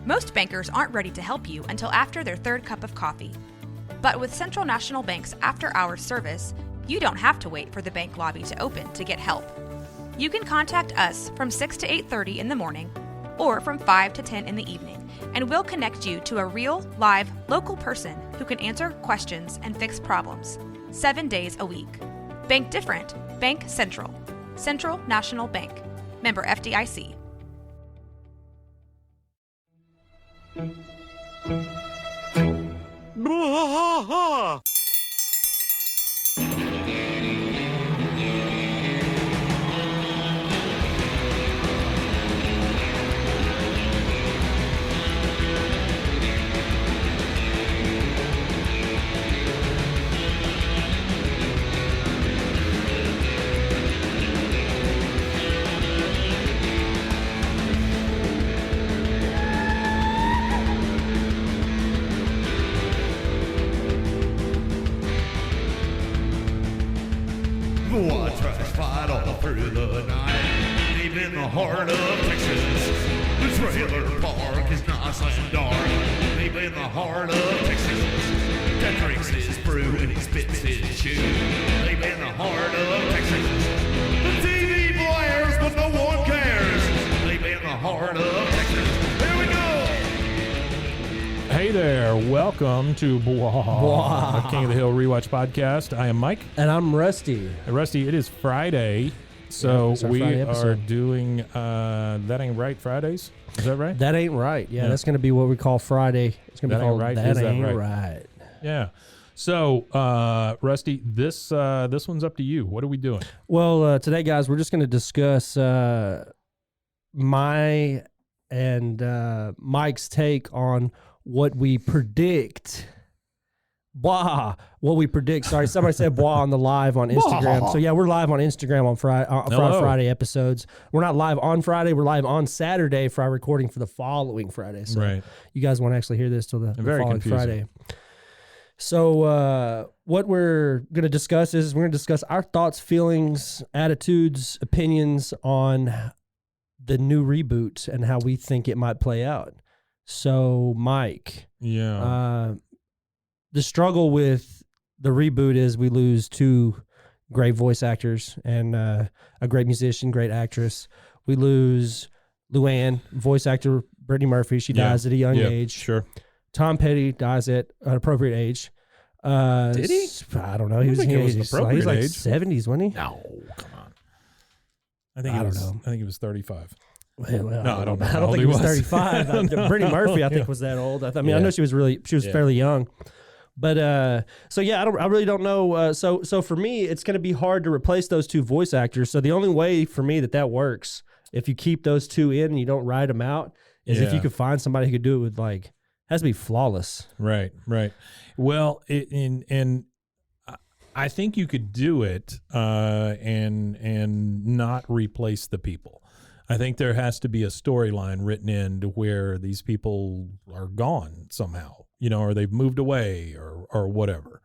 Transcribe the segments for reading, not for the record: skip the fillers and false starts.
Most bankers aren't ready to help you until after their third cup of coffee. But with Central National Bank's after-hours service, you don't have to wait for the bank lobby to open to get help. You can contact us from 6 to 8:30 in the morning or from 5 to 10 in the evening, and we'll connect you to a real, live, local person who can answer questions and fix problems 7 days a week. Bank different. Bank Central. Central National Bank. Member FDIC. I tried to fight all through the night, deep in the heart of Texas. The trailer park is nice and dark, deep in the heart of Texas. That drinks his brew and he spits his chew, deep in the heart of Texas. The TV blares, but no one cares, deep in the heart of Texas. Here we go! Hey there, welcome to King of the Hill Rewatch Podcast. I am Mike. And I'm Rusty. Rusty, it is Friday, so we Friday are doing That Ain't Right Fridays. Is that right? That Ain't Right. Yeah, that's going to be what we call Friday. It's going to be called Right? That Is Ain't that right. Yeah. So, Rusty, this one's up to you. What are we doing? Well, today, guys, we're just going to discuss my and Mike's take on what we predict. What we predict. Sorry, somebody said blah on the live on Instagram. So yeah, we're live on Instagram on Friday episodes. We're not live on Friday. We're live on Saturday for our recording for the following Friday. So Right. you guys won't actually hear this till the following confusing. Friday. So what we're going to discuss is we're going to discuss our thoughts, feelings, attitudes, opinions on the new reboot and how we think it might play out. So, Mike, Yeah. the struggle with the reboot is we lose two great voice actors and a great musician, great actress. We lose Luann, voice actor Brittany Murphy. She dies at a young age. Sure. Tom Petty dies at an appropriate age. Did he? I don't know. He was think it was an appropriate like age. 70s, wasn't he? No, come on. I don't know. think it was 35. Well, No, I don't know. I how don't old think he was was. 35. Brittany Murphy, I think, was that old. I mean, I know she was fairly young. But so yeah, I really don't know. So for me, it's going to be hard to replace those two voice actors. So the only way for me that works, if you keep those two in and you don't write them out, is if you could find somebody who could do it with has to be flawless. Right. Well, I think you could do it and not replace the people. I think there has to be a storyline written in to where these people are gone somehow, or they've moved away or whatever.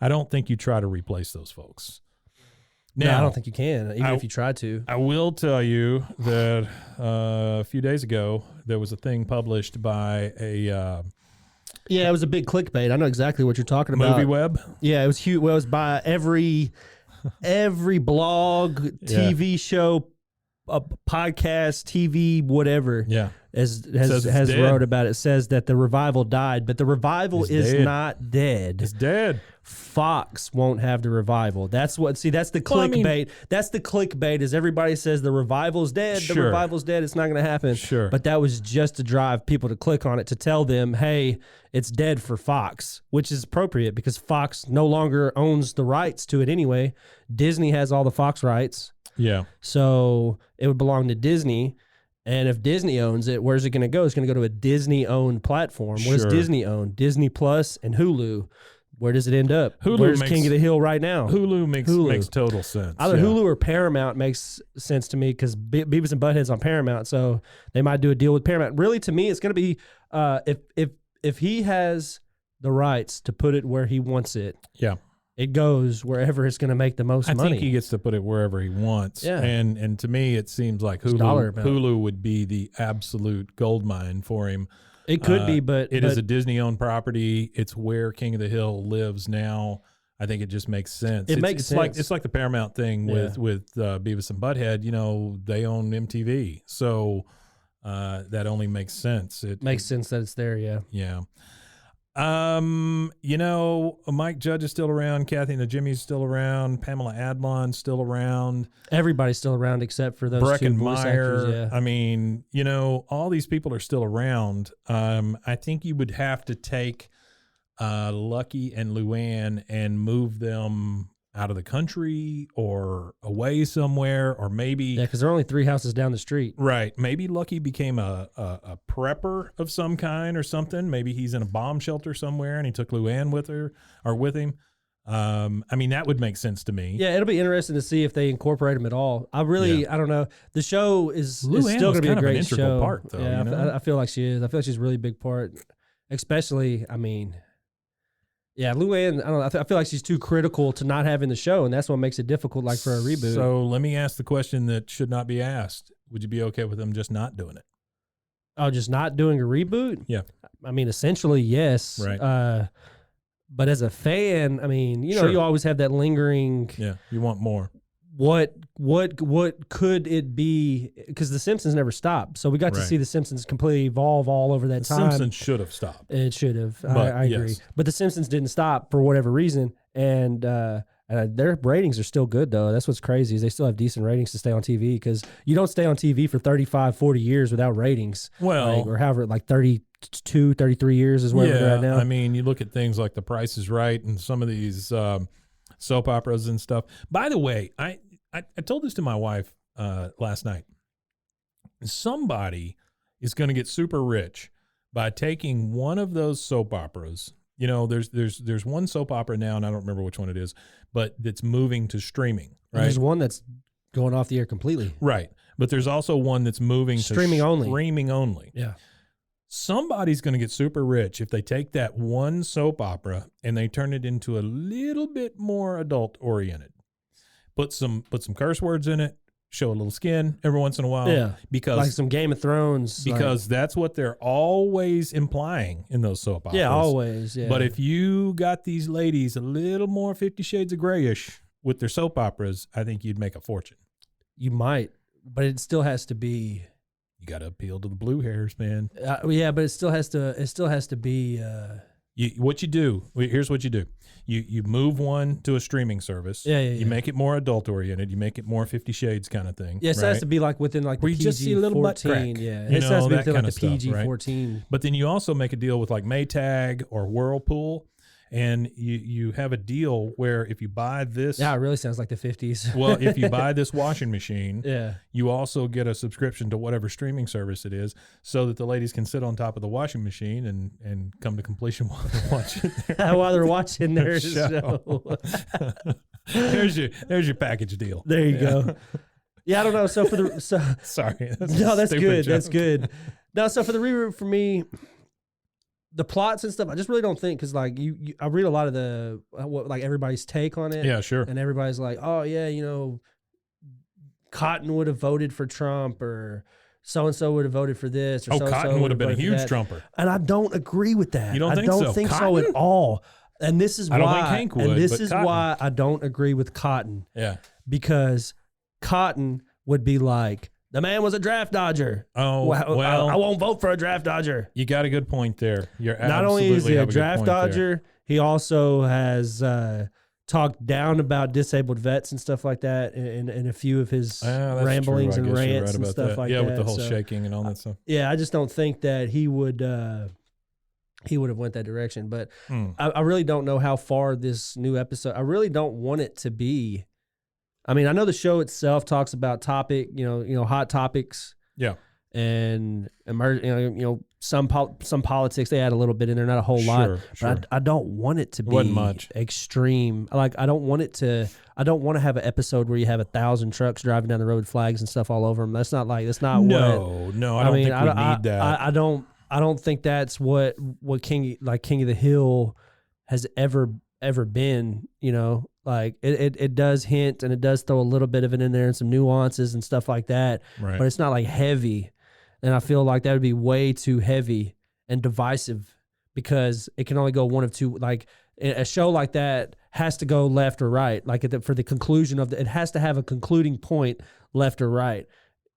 I don't think you try to replace those folks. Now, No, I don't think you can, even if you try to. I will tell you that a few days ago, there was a thing published by a Yeah, it was a big clickbait. I know exactly what you're talking about. movie web. Yeah, it was huge. Well, it was by every blog, TV show, podcast, TV, whatever. Yeah. has dead. wrote about it. It says that the revival died, but the revival is dead. not dead. It's dead. Fox won't have the revival. That's the clickbait. Well, I mean, that's the clickbait is everybody says the revival's dead. The Sure. revival's dead. It's not going to happen. Sure. But that was just to drive people to click on it, to tell them, hey, it's dead for Fox, which is appropriate because Fox no longer owns the rights to it anyway. Disney has all the Fox rights. Yeah. So it would belong to Disney. And if Disney owns it, where's it going to go? It's going to go to a Disney-owned platform. What does Sure. Disney own? Disney Plus and Hulu. Where does it end up? Where's makes- King of the Hill right now? Hulu makes total sense. Either yeah. Hulu or Paramount makes sense to me because Beavis and Butthead's on Paramount, so they might do a deal with Paramount. Really, to me, it's going to be if he has the rights to put it where he wants it. Yeah. It goes wherever it's going to make the most I money. think he gets to put it wherever he wants. Yeah. And to me, it seems like It's dollar amount. Hulu would be the absolute gold mine for him. It could be, but it is a Disney-owned property. It's where King of the Hill lives now. I think it just makes sense. Makes sense. It's like the Paramount thing with Beavis and Butthead. You know, they own MTV, so that only makes sense. It makes sense that it's there. Yeah. Yeah. You know, Mike Judge is still around. Kathy and the Jimmy's still around. Pamela Adlon's still around. Everybody's still around except for those two voice actors. Yeah. I mean, you know, all these people are still around. I think you would have to take Lucky and Luann and move them out of the country or away somewhere, or maybe because they're only 3 houses down the street. Right. Maybe Lucky became a prepper of some kind or something. Maybe he's in a bomb shelter somewhere and he took Luann with her or with him. I mean, that would make sense to me. Yeah, it'll be interesting to see if they incorporate them at all. I don't know. The show is still going to be a great show. Part, though, yeah, you know? I feel like she is. I feel like she's a really big part, especially. I mean. Yeah, Luann, I don't know. I feel like she's too critical to not having the show, and that's what makes it difficult, like for a reboot. So let me ask the question that should not be asked. Would you be okay with them just not doing it? Oh, just not doing a reboot? Yeah. I mean, essentially, yes. Right. But as a fan, I mean, you know, Sure. you always have that lingering. Yeah, you want more. What could it be? Because The Simpsons never stopped, so we got to Right. see The Simpsons completely evolve all over that The time. Simpsons should have stopped. It should have. But, I agree. yes. But The Simpsons didn't stop for whatever reason, and their ratings are still good, though. That's what's crazy is they still have decent ratings to stay on TV because you don't stay on TV for 35, 40 years without ratings. Well, or however, like 32, 33 years is where they're at now. I mean, you look at things like The Price is Right and some of these soap operas and stuff. By the way, I told this to my wife last night. Somebody is going to get super rich by taking one of those soap operas. You know, there's one soap opera now, and I don't remember which one it is, but that's moving to streaming. Right? There's one that's going off the air completely. Right. But there's also one that's moving Streaming to only. Streaming only. Yeah. Somebody's going to get super rich if they take that one soap opera and they turn it into a little bit more adult oriented. Put some curse words in it, show a little skin every once in a while. Yeah. Because Like some Game of Thrones. because that's what they're always implying in those soap operas. yeah, always. Yeah. But if you got these ladies a little more 50 Shades of Grayish with their soap operas, I think you'd make a fortune. you might, but it still has to be. You got to appeal to the blue hairs, man. Yeah, but it still has to be. What you do, here's what you do. You move one to a streaming service. Yeah. You make it more adult oriented. You make it more 50 Shades kind of thing. Yes, it has to be like within like the where you just see a little butt crack. PG-14. Yeah, You it know, has to be that within kind like of the stuff, right? PG-14. But then you also make a deal with like Maytag or Whirlpool, and you have a deal where if you buy this, Yeah, it really sounds like the 50s. well, if you buy this washing machine, yeah. you also get a subscription to whatever streaming service it is, so that the ladies can sit on top of the washing machine and come to completion while they're watching While they're watching their show. show. there's your package deal. There you go. Yeah, I don't know. So for the Sorry. no, that's good. That's joke. good. No, so for the reboot for me, the plots and stuff, I just really don't think because like I read a lot of the like everybody's take on it. Yeah, sure. And everybody's like, oh yeah, you know, Cotton would have voted for Trump or so and so would have voted for this. Or Oh, so-and-so Cotton would have been a voted for huge that. Trumper. And I don't agree with that. You don't think I don't so? think so Cotton? at all. And this is why. I don't think Hank would, and this but is Cotton. why I don't agree with Cotton Yeah. because Cotton would be like, the man was a draft dodger. Oh, Well, I won't vote for a draft dodger. You got a good point there. You're Not only is he absolutely a have good draft point there. dodger, he also has talked down about disabled vets and stuff like that in a few of his That's ramblings true. I and guess you're rants right and about stuff that. like yeah, that. with the whole So, shaking and all that stuff. yeah, I just don't think that he would have went that direction. But I really don't know how far this new episode. I really don't want it to be. I mean, I know the show itself talks about hot topics. Yeah. And some politics. They add a little bit in there, not a whole lot. Sure. But I don't want it to be Wasn't much. extreme. Like I don't want to have an episode where you have 1,000 trucks driving down the road with flags and stuff all over them. That's not what. No, I don't think we need that. I don't think that's what King of the Hill has ever been. You know, like it does hint and it does throw a little bit of it in there and some nuances and stuff like that. Right. But it's not like heavy, and I feel like that would be way too heavy. and divisive because it can only go one of two. Like a show like that has to go left or right. Like for the conclusion of it has to have a concluding point, left or right.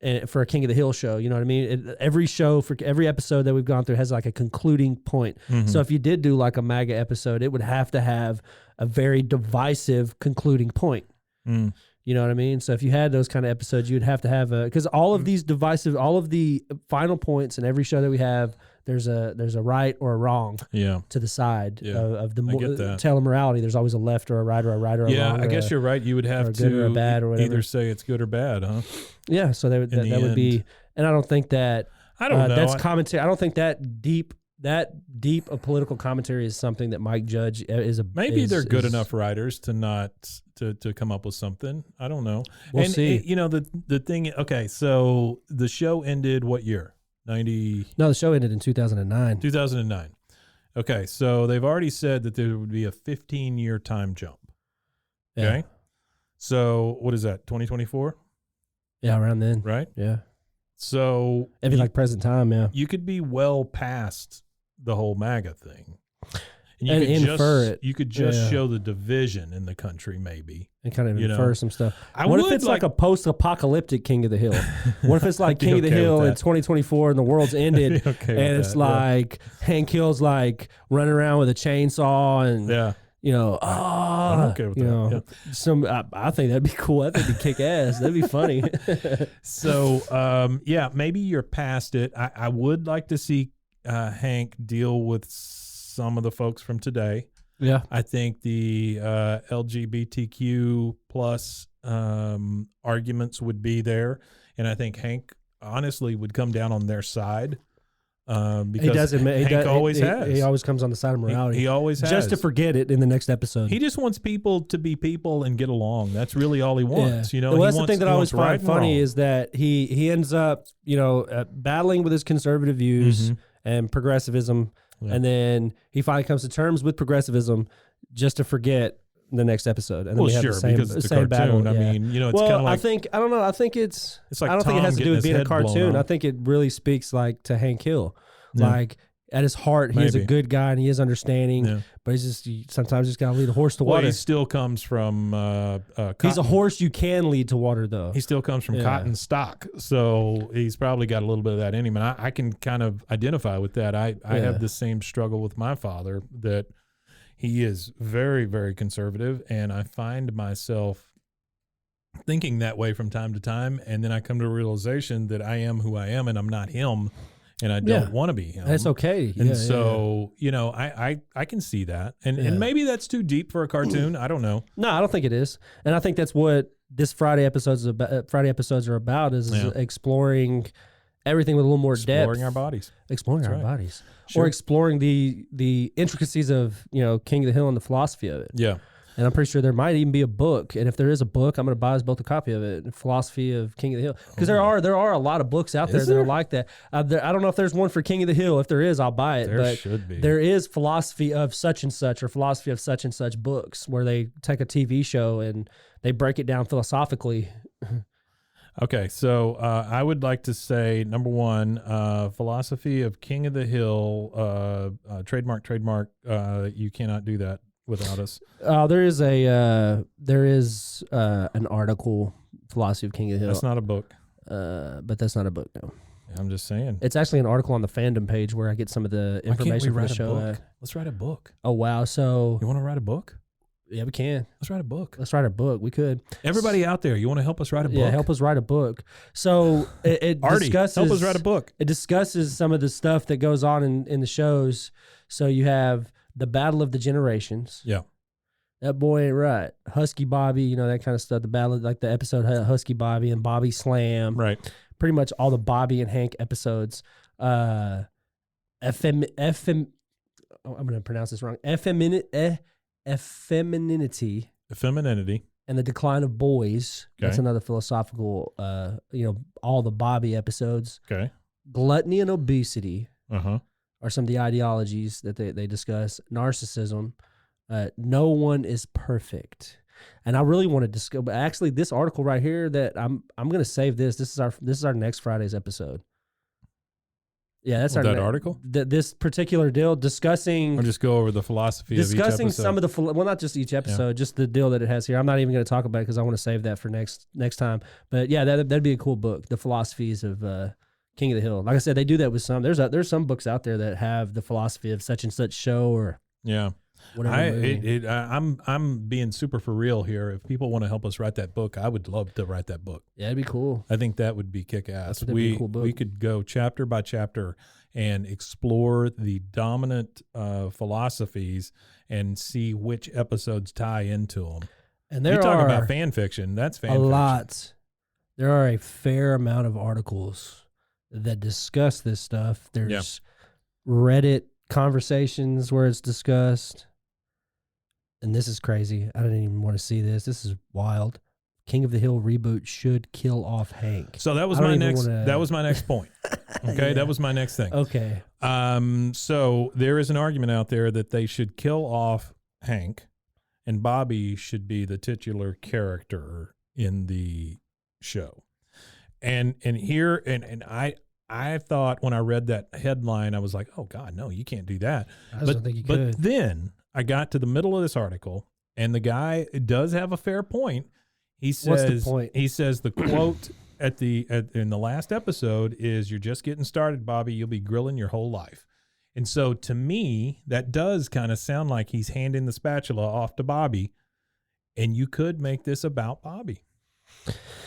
And for a King of the Hill show, you know what I mean? Every show for every episode that we've gone through has like a concluding point. Mm-hmm. So if you did do like a MAGA episode, it would have to have a very divisive concluding point. Mm. You know what I mean? So if you had those kind of episodes, you'd have to have because all of these divisive, all of the final points in every show that we have, there's a right or a wrong to the side of the tail of morality. There's always a left or a right or a right or a wrong. I guess you're right. You would have to or bad or either say it's good or bad, huh? Yeah, so that would be, and I don't think that I don't know. That's commentary. I don't think that deep of political commentary is something that Mike Judge is a. Maybe they're good enough writers to not to come up with something. I don't know. We'll see. You know the thing. Okay, so the show ended what year? 90. No, the show ended in 2009. 2009. Okay, so they've already said that there would be a 15-year time jump. Okay, so what is that? 2024. Yeah, around then. Right. Yeah. So it'd be like present time. Yeah. You could be well past the whole MAGA thing. And you could infer it. You could just show the division in the country, maybe. And kind of infer some stuff. What if it's like a post-apocalyptic King of the Hill? What if it's like King of the Hill in 2024 and the world's ended and it's like Hank Hill's like running around with a chainsaw and I'm okay with that. I think that'd be cool. That'd be kick ass. That'd be funny. So maybe you're past it. I would like to see Hank deal with some of the folks from today. Yeah, I think the LGBTQ plus arguments would be there, and I think Hank honestly would come down on their side because Hank always has. He always comes on the side of morality. He always has, just to forget it in the next episode. He just wants people to be people and get along. That's really all he wants. Yeah. You know, well, that's the thing that I always find funny is that he ends up battling with his conservative views and progressivism. Yeah. And then he finally comes to terms with progressivism just to forget the next episode. And then we have the same, because it's a same cartoon. battle. I mean, it's kind of like... I don't know. I think it's like I don't think it has to do with being a cartoon. I think it really speaks like to Hank Hill. Yeah. Like at his heart, he is a good guy and he is understanding, but he's sometimes just got to lead a horse to water. Well, he still comes from he's a horse you can lead to water, though. He still comes from cotton stock, so he's probably got a little bit of that in him. And I can kind of identify with that. I have the same struggle with my father, that he is very, very conservative, and I find myself thinking that way from time to time, and then I come to a realization that I am who I am, and I'm not him. And I don't want to be him. That's okay. And so, I can see that. And maybe that's too deep for a cartoon. I don't know. No, I don't think it is. And I think that's what this Friday episodes are about is exploring everything with a little more depth. Exploring our bodies. Sure. Or exploring the intricacies of, King of the Hill and the philosophy of it. Yeah. And I'm pretty sure there might even be a book. And if there is a book, I'm going to buy us both a copy of it, Philosophy of King of the Hill. Because there are a lot of books out there that are like that. I don't know if there's one for King of the Hill. If there is, I'll buy it. There should be. There is Philosophy of such and such or Philosophy of such and such books where they take a TV show and they break it down philosophically. Okay, so I would like to say, number one, Philosophy of King of the Hill, trademark. You cannot do that without us. There is an article, Philosophy of King of the Hill. That's not a book. But that's not a book, no. I'm just saying. It's actually an article on the fandom page where I get some of the information for the show. Let's write a book. Oh, wow. So you want to write a book? Yeah, we can. Let's write a book. We could. Everybody out there, you want to help us write a book? Yeah, help us write a book. So it Artie, discusses... help us write a book. It discusses some of the stuff that goes on in the shows. So you have the Battle of the Generations. Yeah. That boy ain't right. Husky Bobby, that kind of stuff. The battle, like the episode Husky Bobby and Bobby Slam. Right. Pretty much all the Bobby and Hank episodes. I'm going to pronounce this wrong. Effeminity. And the Decline of Boys. Okay. That's another philosophical, all the Bobby episodes. Okay. Gluttony and obesity. Uh-huh. Are some of the ideologies that they discuss. Narcissism. No one is perfect. And I really want to discuss, but actually this article right here that I'm going to save this. This is our next Friday's episode. Yeah, that's that article. This particular deal discussing Or just go over the philosophy of each discussing episode. some of the well, not just each episode, just the deal that it has here. I'm not even going to talk about it because I want to save that for next time. But yeah, that'd be a cool book. The philosophies of King of the Hill. Like I said, they do that with some. There's some books out there that have the philosophy of such and such show or whatever. I'm being super for real here. If people want to help us write that book, I would love to write that book. Yeah, it'd be cool. I think that would be kick ass. That'd be a cool book. We could go chapter by chapter and explore the dominant philosophies and see which episodes tie into them. And there you talk are about fan fiction. That's fan fiction. lot. There are a fair amount of articles that discuss this stuff. There's Reddit conversations where it's discussed. And this is crazy. I didn't even want to see this. This is wild. King of the Hill reboot should kill off Hank. So that was my next point. Okay, that was my next thing. Okay. So there is an argument out there that they should kill off Hank and Bobby should be the titular character in the show. And I thought when I read that headline, I was like, oh God, no, you can't do that. I don't think you could. But then I got to the middle of this article and the guy does have a fair point. He says, what's the point? He says the quote in the last episode is, "You're just getting started, Bobby. You'll be grilling your whole life." And so to me, that does kind of sound like he's handing the spatula off to Bobby, and you could make this about Bobby.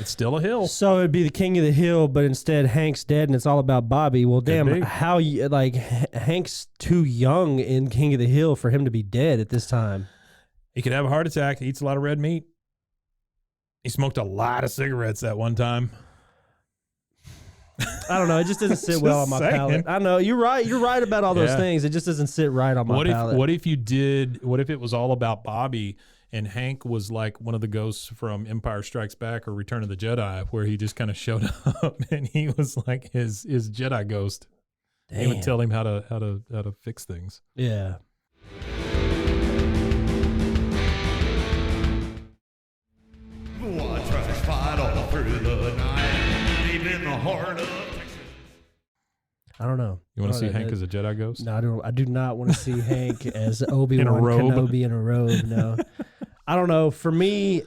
It's still a hill. So it'd be the King of the Hill, but instead Hank's dead and it's all about Bobby. Well, damn, how you like Hank's too young in King of the Hill for him to be dead at this time. He could have a heart attack. He eats a lot of red meat. He smoked a lot of cigarettes that one time. I don't know. It just doesn't sit well on my palate. I know you're right. You're right about all those things. It just doesn't sit right on my palate. What if it was all about Bobby and Hank was like one of the ghosts from Empire Strikes Back or Return of the Jedi, where he just kind of showed up and he was like his Jedi ghost. Damn. He would tell him how to fix things. Yeah. Watch us fight all through the night, deep in the heart of Texas. I don't know. You want to see Hank as a Jedi ghost? No, I don't. I do not want to see Hank as Obi-Wan Kenobi in a robe. No, I don't know. For me,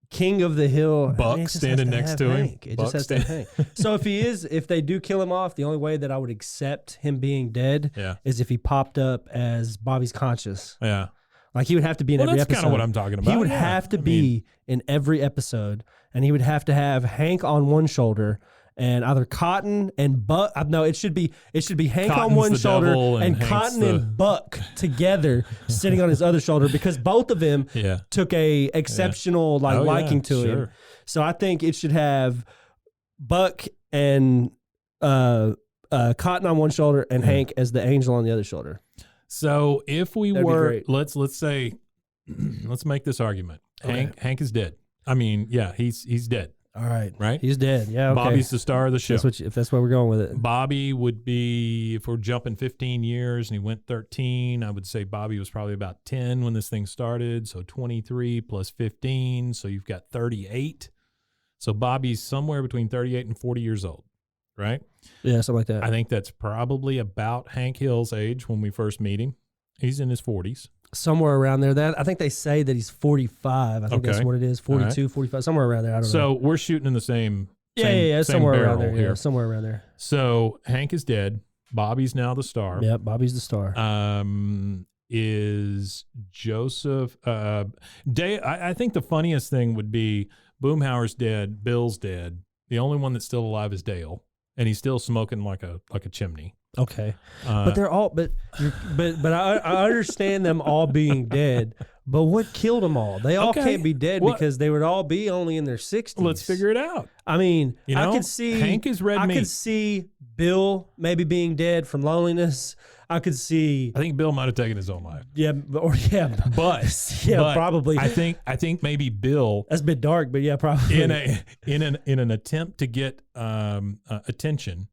King of the Hill, Buck standing next to him. It just has to have Hank. So if they do kill him off, the only way that I would accept him being dead is if he popped up as Bobby's conscious. Yeah. Like he would have to be in every episode. That's kind of what I'm talking about. He would have to be in every episode, and he would have to have Hank on one shoulder and either Cotton and Buck. No, it should be Hank Cotton's on one shoulder and Hank's Cotton and Buck together sitting on his other shoulder, because both of them took a exceptional liking to him. So I think it should have Buck and Cotton on one shoulder and Hank as the angel on the other shoulder. So if we were, let's say, let's make this argument. Okay. Hank is dead. I mean, he's dead. All right. Right? He's dead. Yeah, okay. Bobby's the star of the show. If that's where we're going with it. Bobby would be, if we're jumping 15 years and he went 13, I would say Bobby was probably about 10 when this thing started. So 23 plus 15. So you've got 38. So Bobby's somewhere between 38 and 40 years old. Right? Yeah, something like that. I think that's probably about Hank Hill's age when we first meet him. He's in his 40s. Somewhere around there. I think they say that he's 45. I think that's what it is. 42, 45, somewhere around there. I don't know. So we're shooting in the same somewhere around there. Here. Yeah, somewhere around there. So Hank is dead. Bobby's now the star. Yep, Bobby's the star. Is Joseph I think the funniest thing would be Boomhauer's dead, Bill's dead. The only one that's still alive is Dale. And he's still smoking like a chimney. Okay, but they're all but I understand them all being dead. But what killed them all? They all can't be dead because they would all be only in their 60s. Let's figure it out. I mean, I could see Hank is red meat. I could see Bill maybe being dead from loneliness. I could see. I think Bill might have taken his own life. But probably. I think maybe Bill. That's a bit dark, but yeah, probably. In an attempt to get attention,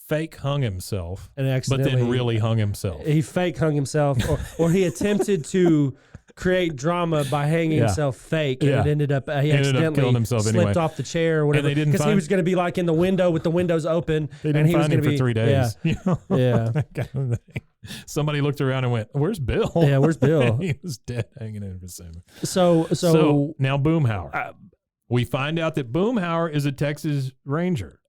fake hung himself, and but then really hung himself. He fake hung himself, or he attempted to create drama by hanging himself fake, and it ended up he accidentally killing himself slipped anyway. off the chair or whatever. And they didn't because he was going to be like in the window with the windows open. They didn't and he was find going him to for be 3 days. Yeah. That kind of thing. Somebody looked around and went, "Where's Bill?" Yeah, where's Bill? He was dead, hanging in for summer. So now Boomhauer. We find out that Boomhauer is a Texas Ranger.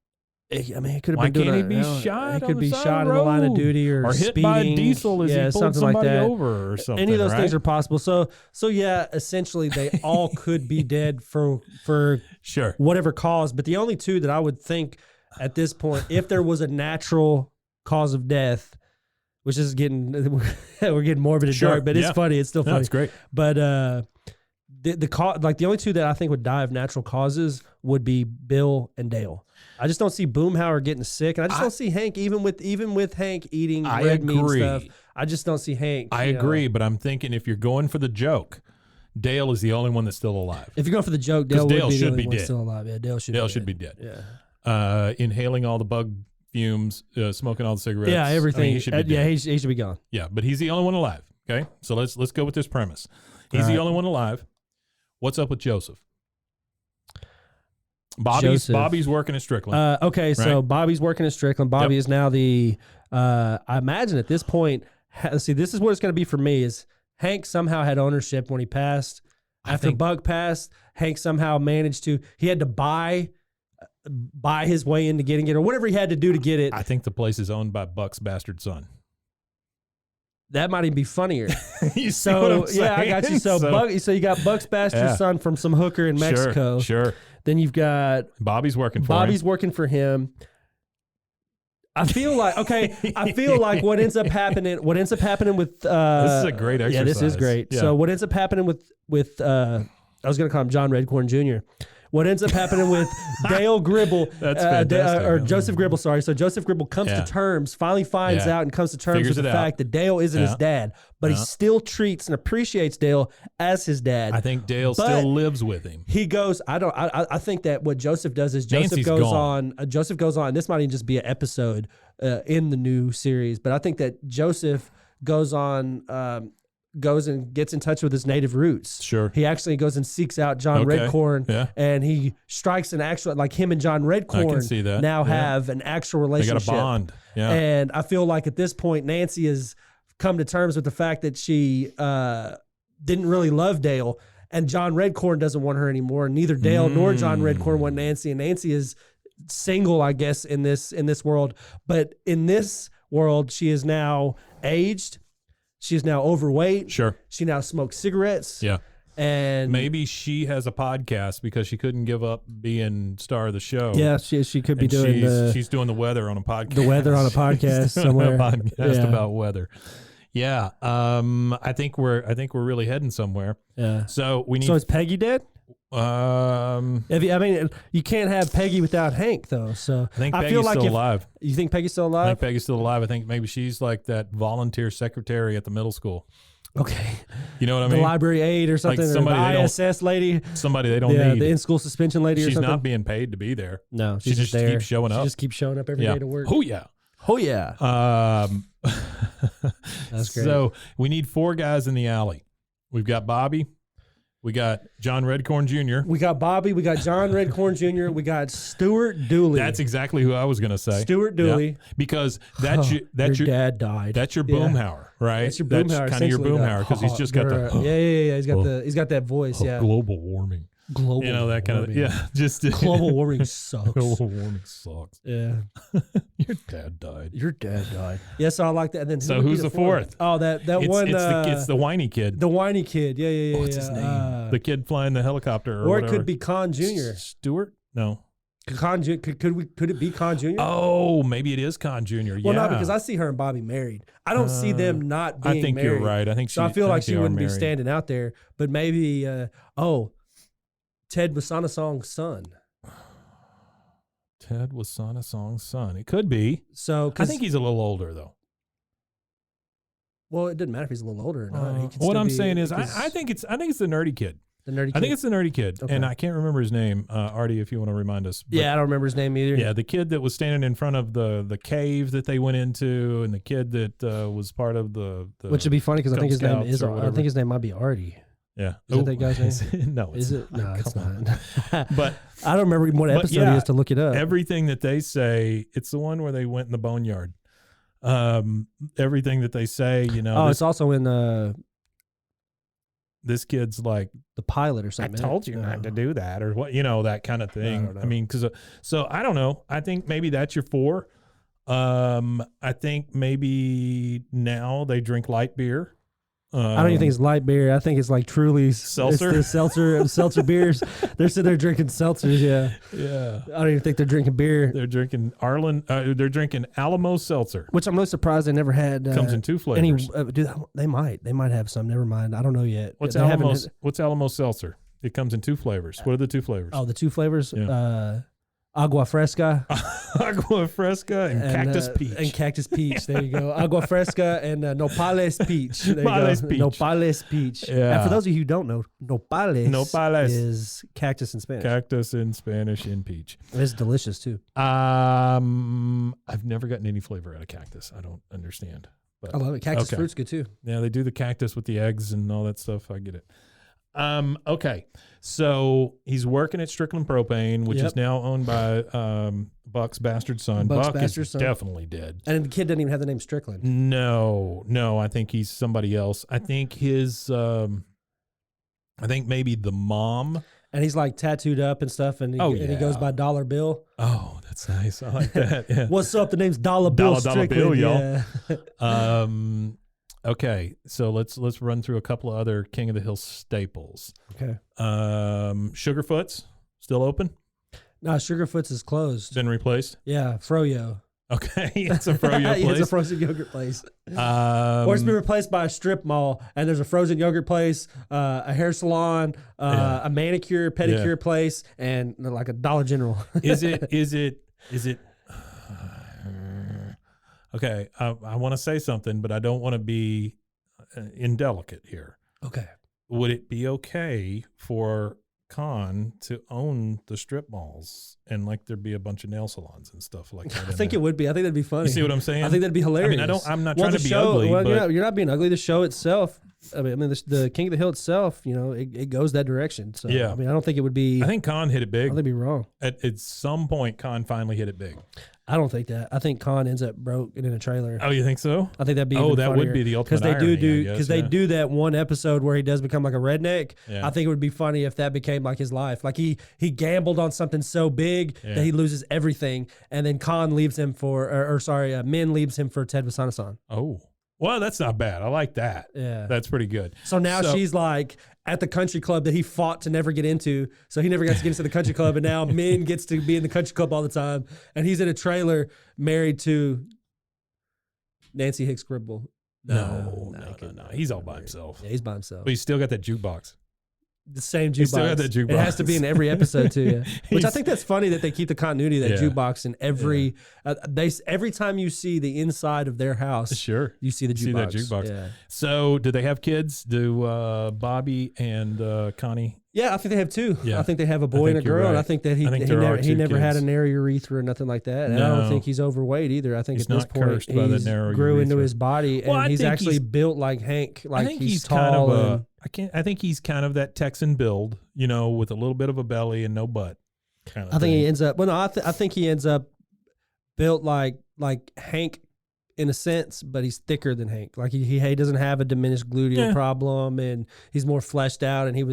I mean, he could have Why been doing can't he be shot He on could the be side shot of in the the line of road duty or hit speeding. by a diesel as he pulled something like somebody that. over or something. Any of those right? things are possible. So yeah, essentially they all could be dead for sure whatever cause. But the only two that I would think at this point, if there was a natural cause of death, which is we're getting morbid and dark, but it's funny. It's still funny. It's great. But the only two that I think would die of natural causes would be Bill and Dale. I just don't see Boomhauer getting sick, and I just don't see Hank even with Hank eating red meat and stuff. I just don't see Hank. I agree, but I'm thinking if you're going for the joke, Dale is the only one that's still alive. If you're going for the joke, Dale Dale would be should the only be one dead. still alive. Yeah, Dale should be dead. Yeah. Inhaling all the bug fumes, smoking all the cigarettes. Yeah, everything. I mean, he should be dead. He should be gone. Yeah, but he's the only one alive. Okay, so let's go with this premise. He's the only one alive. What's up with Joseph? Bobby's working at Strickland. Okay, so Bobby's working at Strickland. Bobby is now the. I imagine at this point. See, this is what it's going to be for me. Is Hank somehow had ownership when he passed? After Buck passed, Hank somehow managed to. He had to buy his way into getting it, or whatever he had to do to get it. I think the place is owned by Buck's bastard son. That might even be funnier. You see what I'm saying? I got you. So you got Buck's bastard son from some hooker in Mexico. Sure. Then you've got Bobby's working for him. I feel like what ends up happening with this is a great exercise. Yeah, this is great. Yeah. So what ends up happening with I was going to call him John Redcorn Jr. What ends up happening with Dale Gribble, That's fantastic. or Joseph Gribble, sorry. So Joseph Gribble comes to terms, finally finds out and comes to terms with the fact that Dale isn't his dad, but he still treats and appreciates Dale as his dad. I think Dale still lives with him. He goes. I think that what Joseph does is Joseph Nancy's goes gone. on. Joseph goes on. This might even just be an episode in the new series, but I think that Joseph goes on. Goes and gets in touch with his native roots. Sure. He actually goes and seeks out John Redcorn, and he strikes an actual, like him and John Redcorn now have an actual relationship. They got a bond. Yeah. And I feel like at this point, Nancy has come to terms with the fact that she didn't really love Dale, and John Redcorn doesn't want her anymore. And neither Dale nor John Redcorn want Nancy, and Nancy is single, I guess, in this world. But in this world, she is now aged. She's now overweight. Sure. She now smokes cigarettes. Yeah. And maybe she has a podcast because she couldn't give up being star of the show. Yeah, she could be doing she's doing the weather on a podcast. The weather on a podcast somewhere. A podcast about weather. Yeah. I think we're really heading somewhere. Yeah. So we need. So is Peggy dead? You can't have Peggy without Hank, though. So I think Peggy's still alive. You think Peggy's still alive? I think Peggy's still alive. I think maybe she's like that volunteer secretary at the middle school. Okay. You know what I mean? The library aide or something, like or the ISS lady. Somebody they don't need. The in-school suspension lady or something. She's not being paid to be there. No, she just there. keeps showing up. She just keeps showing up every day to work. Oh, yeah. Oh, yeah. That's great. So we need 4 guys in the alley. We've got Bobby. We got John Redcorn Jr. We got Bobby. We got John Redcorn Jr. We got Stuart Dooley. That's exactly who I was going to say. Stuart Dooley. Yeah. Because that's your dad died. That's your Boomhauer, right? That's your Boomhauer. That's kind of your Boomhauer because he's just got the He's got that voice. Yeah. Global warming. Global. You know, that kind warming. of just global warming sucks. Global warming sucks. Yeah. Your dad died. Yeah, so I like that. And then who's the fourth? Oh, that one. It's the whiny kid. The whiny kid. Yeah. What's his name? The kid flying the helicopter, or it could be Con Jr. Stewart? No. Could it be Con Jr.? Oh, maybe it is Con Jr. Well, no, because I see her and Bobby married. I don't see them not being married. I think you're right. I think so. I feel like she wouldn't be standing out there. But maybe, Ted Wasanasong's son. Ted Wasanasong's son. It could be. So I think he's a little older, though. Well, it doesn't matter if he's a little older or not. What I'm saying is, I think it's the nerdy kid. The nerdy kid? I think it's the nerdy kid, Okay. and I can't remember his name. Artie, if you want to remind us. But Yeah, I don't remember his name either. yeah, the kid that was standing in front of the cave that they went into, and the kid that was part of the Which would be funny because I think his name Scouts is. or I whatever. think his name might be Artie. Yeah. Is that that guy's name? No, it's Is it? No, it's Come not. on. But I don't remember even what But episode yeah, it is to look it up. everything that they say, it's the one where they went in the boneyard. Everything that they say, oh, it's also in this kid's like, the pilot or I something. told you not to do that, or what, that kind of thing. don't know. I mean, so I don't know. I think maybe that's your 4. I think maybe now they drink light beer. I don't even think it's light beer. I think it's like Truly Seltzer? It's the seltzer beers. They're sitting there drinking seltzers. Yeah. Yeah. I don't even think they're drinking beer. They're drinking they're drinking Alamo Seltzer. Which I'm really surprised they never had. Comes in 2 flavors. They might have some. Never mind. I don't know yet. What's They haven't- Alamo Seltzer? It comes in 2 flavors. What are the 2 flavors? Oh, the 2 flavors. Yeah. Agua Fresca Agua Fresca and Cactus Peach. And Cactus Peach. There you go. Agua Fresca and Nopales Peach. There you go. Nopales Peach. Nopales Peach. Yeah. And for those of you who don't know, Nopales. is cactus in Spanish. Cactus in Spanish in peach. It's delicious too. I've never gotten any flavor out of cactus. I don't understand. But I love it. Cactus okay. fruit's good too. Yeah, they do the cactus with the eggs and all that stuff. I get it. Okay. So he's working at Strickland Propane, which Yep. is now owned by Buck's bastard son. Buck's Buck bastard is son. definitely dead. And the kid doesn't even have the name Strickland. No, I think he's somebody else. I think I think maybe the mom. And he's like tattooed up and stuff, and he goes by Dollar Bill. Oh, that's nice. I like that. Yeah. What's up? The name's Dollar Bill Dollar Strickland. Bill, y'all. Yeah. Okay, so let's run through a couple of other King of the Hill staples. Okay. Sugarfoot's still open? No, Sugarfoot's is closed. Been replaced? Yeah, Froyo. Okay, it's a froyo Yeah, place. it's a frozen yogurt place. Or it's been replaced by a strip mall, and there's a frozen yogurt place, a hair salon, a manicure, pedicure place, and like a Dollar General. Is it? Okay, I want to say something, but I don't want to be indelicate here. Okay. Would it be okay for Con to own the strip malls and like there'd be a bunch of nail salons and stuff like that? I think it would be. I think that'd be funny. You see what I'm saying? I think that'd be hilarious. I mean, I'm not Well, trying to the be show, ugly, well, but you're not being ugly. The show itself, I mean, the King of the Hill itself, it goes that direction. So Yeah. I mean, I don't think it would be. I think Con hit it I big. think it'd be wrong. At some point, Con finally hit it big. I don't think that. I think Con ends up broke and in a trailer. Oh, you think so? I think that'd be. Oh, even that would funnier. be the ultimate they irony, do I guess, because they yeah. do that one episode where he does become like a redneck. Yeah. I think it would be funny if that became like his life. Like he gambled on something so big Yeah. that he loses everything, and then Con leaves him for, Min leaves him for Ted Wasanasan. Oh, well, that's not bad. I like that. Yeah. That's pretty good. So now she's like at the country club that he fought to never get into. So he never got to get into the country club, and now Min gets to be in the country club all the time, and he's in a trailer married to Nancy Hicks Gribble. No. He's all by himself. Yeah, he's by himself. But he's still got that jukebox. The same He still got jukebox. that jukebox. It has to be in every episode too. Yeah. Which I He's- think that's funny that they keep the continuity of that Yeah. jukebox in every. Every time you see the inside of their house, Sure. you see the jukebox. See that jukebox. Yeah. So, do they have kids? Do Bobby and Connie? Yeah, I think they have 2. Yeah. I think they have a boy and a think you're girl, and I right. think that I think there are he 2 never had kids. a narrow urethra or nothing like that. And I No. don't think he's overweight either. I think He's at this not point cursed by the he's narrow grew into urethra. his body, Well, I and he's think actually he's- built like Hank. Like I think he's kind tall. of and, I think he's kind of that Texan build, with a little bit of a belly and no butt. Kind of I think thing. he ends up. Well, no, I think he ends up built like Hank in a sense, but he's thicker than Hank. Like he doesn't have a diminished gluteal problem, and he's more fleshed out. And he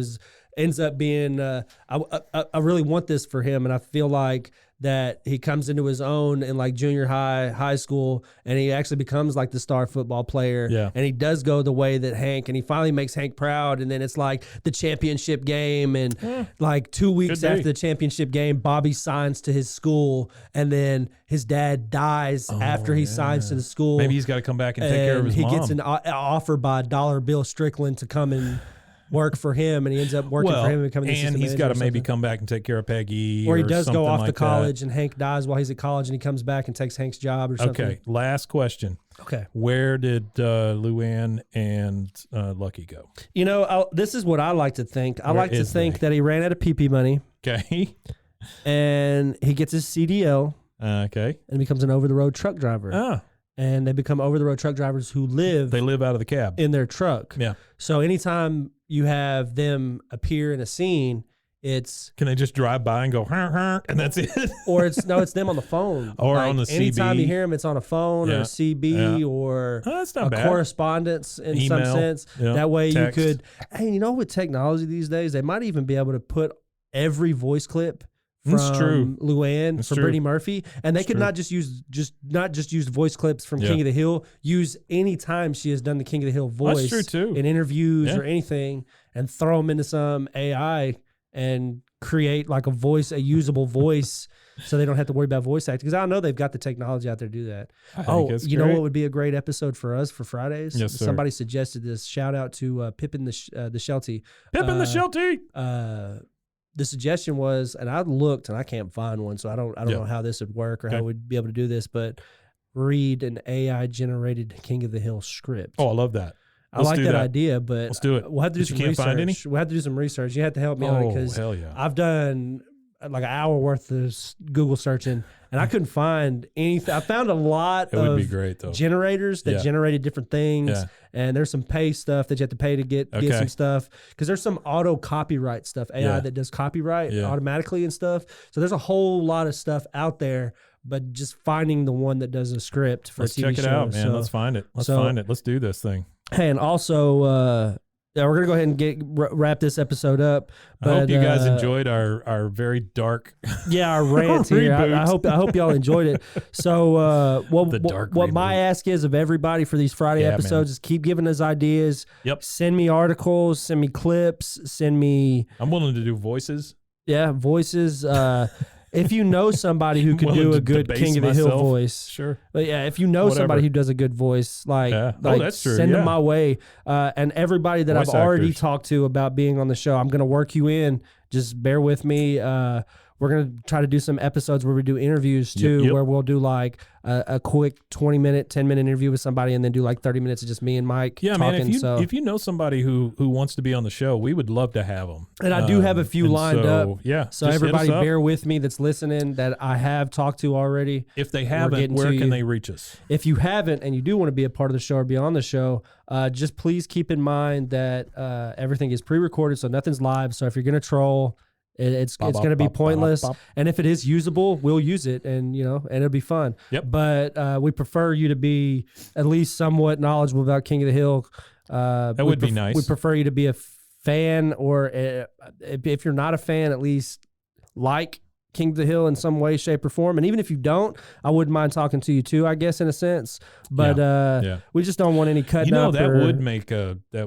ends up being. I really want this for him, and I feel like that he comes into his own in like junior high school, and he actually becomes like the star football player. Yeah. And he does go the way that Hank, and he finally makes Hank proud. And then it's like the championship game, and like 2 weeks Could be. after the championship game, Bobby signs to his school, and then his dad dies after he signs to the school. Maybe he's got to come back and take care of And his he mom. gets an offer by Dollar Bill Strickland to come and work for him, and he ends up working for him and becoming the and assistant he's manager got or to maybe something. come back and take care of Peggy. Or he does go something off like to college, and Hank dies while he's at college, and he comes back and takes Hank's job or that. something. Okay, last question. Okay. Where did Luann and Lucky go? You know, this is what I like to think. I Where like to is think they? that he ran out of PP money Okay. and he gets his CDL Okay. and becomes an over-the-road truck driver. Oh, And they become over-the-road truck drivers who they live out of the cab. in their truck. Yeah. So anytime you have them appear in a scene, it's Can they just drive by and go, and that's it? it's them on the phone. Or Like, on the CB. anytime you hear them, it's on a phone or Yeah. a CB Yeah. or Oh, that's not a bad. correspondence in some Email. sense. Yeah. That way Text. you could, hey, you know, with technology these days, they might even be able to put every voice clip from That's true. Luann, That's from true. Brittany Murphy, and they That's could true. not just use voice clips from Yeah. King of the Hill. Use any time she has done the King of the Hill voice That's true, too. in interviews Yeah. or anything, and throw them into some AI and create like a usable voice, so they don't have to worry about voice acting. Because I know they've got the technology out there to do that. I think it's You know great. what would be a great episode for us for Fridays? Yes, sir. Somebody suggested this. Shout out to Pippin the Sheltie. Pippin the Sheltie. The suggestion was, and I looked and I can't find one, so I don't Yeah. know how this would work or Okay. how we'd be able to do this, but read an AI generated King of the Hill script. Oh, I love that. I Let's like do that that. idea, but Let's do it. we'll have to do But you some can't research. find any? We'll have to do some research. You have to help me on it Oh, because hell yeah. I've done like an hour worth of Google searching and I couldn't find anything. I found a lot It of would be great, though. generators that Yeah. generated different things. Yeah. And there's some pay stuff that you have to pay to get Okay. some stuff. Because there's some auto copyright stuff, AI Yeah. that does copyright Yeah. automatically and stuff. So there's a whole lot of stuff out there, but just finding the one that does a script for Let's a TV check it show. out, man. So, Let's find it. Let's so- find it. Let's do this thing. hey, and also, yeah, we're gonna go ahead and wrap this episode up. I hope but, you guys enjoyed our very dark. Yeah, our rant here. I Reboot. hope y'all enjoyed it. So, The dark what my reboot. ask is of everybody for these Friday Yeah, man. episodes is keep giving us ideas. Yep. Send me articles. Send me clips. Send me I'm willing to do voices. voices. If you know somebody who could Willing do to a good debase King of the Hill myself. voice, Sure. but yeah, if you know Whatever. somebody who does a good voice, Yeah. Oh, that's true, send them yeah. my way. And everybody that Voice I've already actors. talked to about being on the show, I'm going to work you in. Just bear with me. We're going to try to do some episodes where we do interviews too, Yep. where we'll do like a quick 20-minute, 10-minute interview with somebody and then do like 30 minutes of just me and Mike Yeah, talking. man. If you know somebody who wants to be on the show, we would love to have them. And I do have a few lined up. Yeah. So just hit us everybody up. bear with me that's listening that I have talked to already. If they getting haven't, where to can you. they reach us? If you haven't and you do want to be a part of the show or be on the show, just please keep in mind that everything is pre-recorded, so nothing's live. So if you're going to troll, it's going to be pointless. And if it is usable, we'll use it, and it'll be fun. Yep. But we prefer you to be at least somewhat knowledgeable about King of the Hill. That would be nice. We prefer you to be a fan, or if you're not a fan, at least like King of the Hill in some way, shape, or form. And even if you don't, I wouldn't mind talking to you too, I guess, in a sense. But Yeah. we just don't want any cutting up. That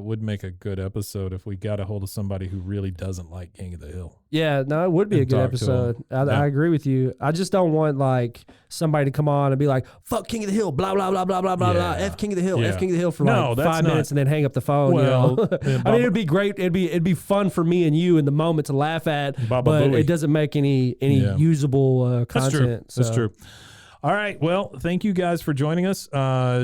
would make a good episode if we got a hold of somebody who really doesn't like King of the Hill. Yeah, no, it would be a And good talk to episode. him. I agree with you. I just don't want like somebody to come on and be like, "Fuck King of the Hill," blah blah blah blah blah blah blah. Yeah. F King of the Hill, Yeah. F King of the Hill for No, like that's 5 not- minutes and then hang up the phone. Well, yeah, I mean, it'd be great. It'd be fun for me and you in the moment to laugh at, Baba but Booey. it doesn't make any Yeah. usable That's true. content. That's so. true. All right. Well, thank you guys for joining us.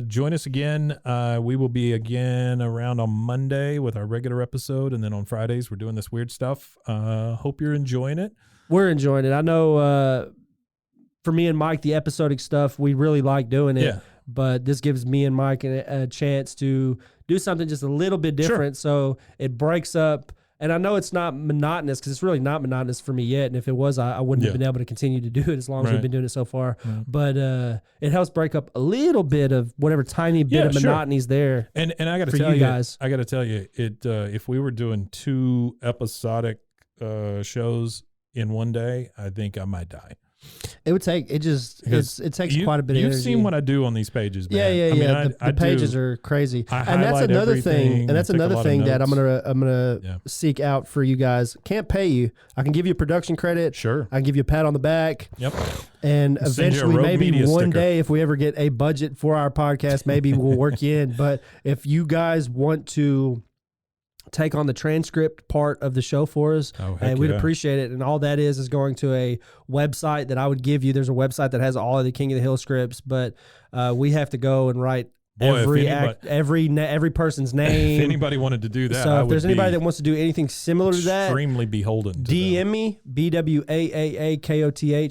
Join us again. We will be again around on Monday with our regular episode, and then on Fridays we're doing this weird stuff. Hope you're enjoying it. We're enjoying it. I know for me and Mike, the episodic stuff, we really like doing it. Yeah. But this gives me and Mike a chance to do something just a little bit different. So it breaks up. And I know it's not monotonous because it's really not monotonous for me yet. And if it was, I wouldn't have Yeah. been able to continue to do it as long as we've Right. been doing it so far. But it helps break up a little bit of whatever tiny bit Yeah, of sure. monotony's there. And I got to For tell you you guys. I got to tell you, it if we were doing 2 episodic shows in one day, I think I might die. It would take it takes quite a bit of You've energy. seen what I do on these pages, man. Yeah, I mean, yeah. I The pages do, are crazy, I and that's highlight another everything, thing. And that's I take a another lot of thing that I'm notes. gonna Yeah. seek out for you guys. Can't pay you. I can give you a production credit. Sure. I can give you a pat on the back. Yep. And Send you a eventually, Rogue maybe Media one sticker. day, if we ever get a budget for our podcast, maybe we'll work you in. But if you guys want to take on the transcript part of the show for us, Oh, hey, heck we'd yeah. appreciate it. And all that is going to a website that I would give you. There's a website that has all of the King of the Hill scripts, but we have to go and write Boy, every person's name. If anybody wanted to do that, so if there's anybody that wants to do anything similar to that, extremely beholden to DM them. me, BWAAAKOTH,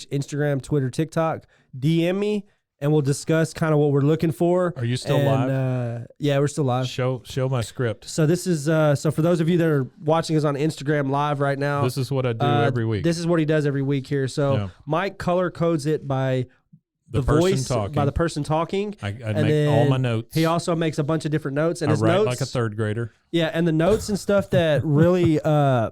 Instagram, Twitter, TikTok. DM me, and we'll discuss kind of what we're looking for. Are you still live? Yeah, we're still live. Show my script. So this is so for those of you that are watching us on Instagram live right now. This is what I do every week. This is what he does every week here. So Mike color codes it by the voice, talking. by the person talking. I make all my notes. He also makes a bunch of different notes. And I his write notes, like a third grader. Yeah, and the notes and stuff that really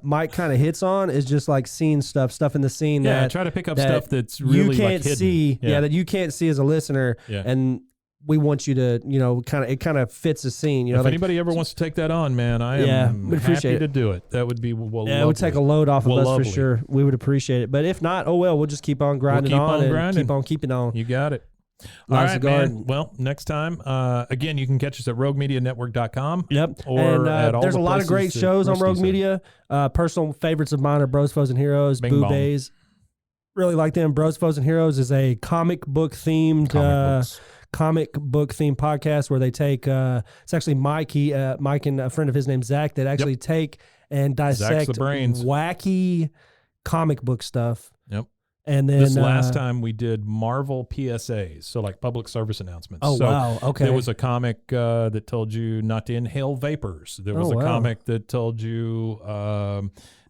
Mike kind of hits on is just like scene stuff in the scene. Yeah, that, I try to pick up that stuff that's really you can't like hidden. see. Yeah, that you can't see as a listener. Yeah. And we want you to, it kind of fits the scene. You know, if like, anybody ever wants to take that on, man, I am happy to do it. That would be it would take a load off of us for sure. We would appreciate it. But if not, oh well, we'll just keep on grinding keep on keeping on. You got it. All right, man. Well, next time, again, you can catch us at roguemedianetwork.com. Yep. Or and there's a lot of great shows on Rogue Media. Personal favorites of mine are Bros, Foes, and Heroes, Boo Bays. Really like them. Bros, Foes, and Heroes is a comic book themed podcast where they take it's actually Mike and a friend of his named Zach that actually take and dissect wacky comic book stuff. Yep. And then this last time we did Marvel PSAs, so like public service announcements. Oh, wow. Okay. There was a comic that told you not to inhale vapors. There was a comic that told you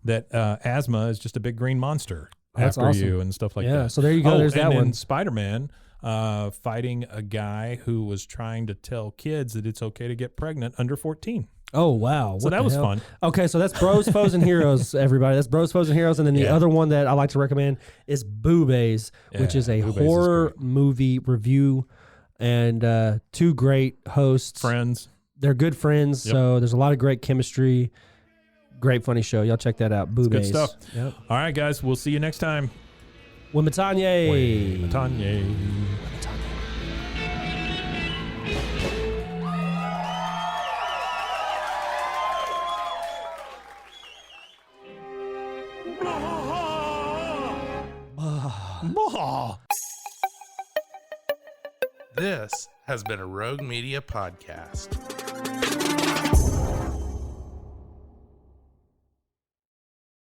that asthma is just a big green monster after you and stuff like that. Yeah, so there you go. There's that one. Spider-Man fighting a guy who was trying to tell kids that it's okay to get pregnant under 14. Oh, wow. So that was fun. Okay, so that's Bros, Foes, and Heroes, everybody. That's Bros, Foes, and Heroes. And then the other one that I like to recommend is Boo Bays, which is a horror movie review. And two great hosts. Friends. They're good friends, so there's a lot of great chemistry. Great, funny show. Y'all check that out. Boo Bays. Good stuff. Yep. All right, guys. We'll see you next time. Wimatanye. Wimatanye. This has been a Rogue Media podcast.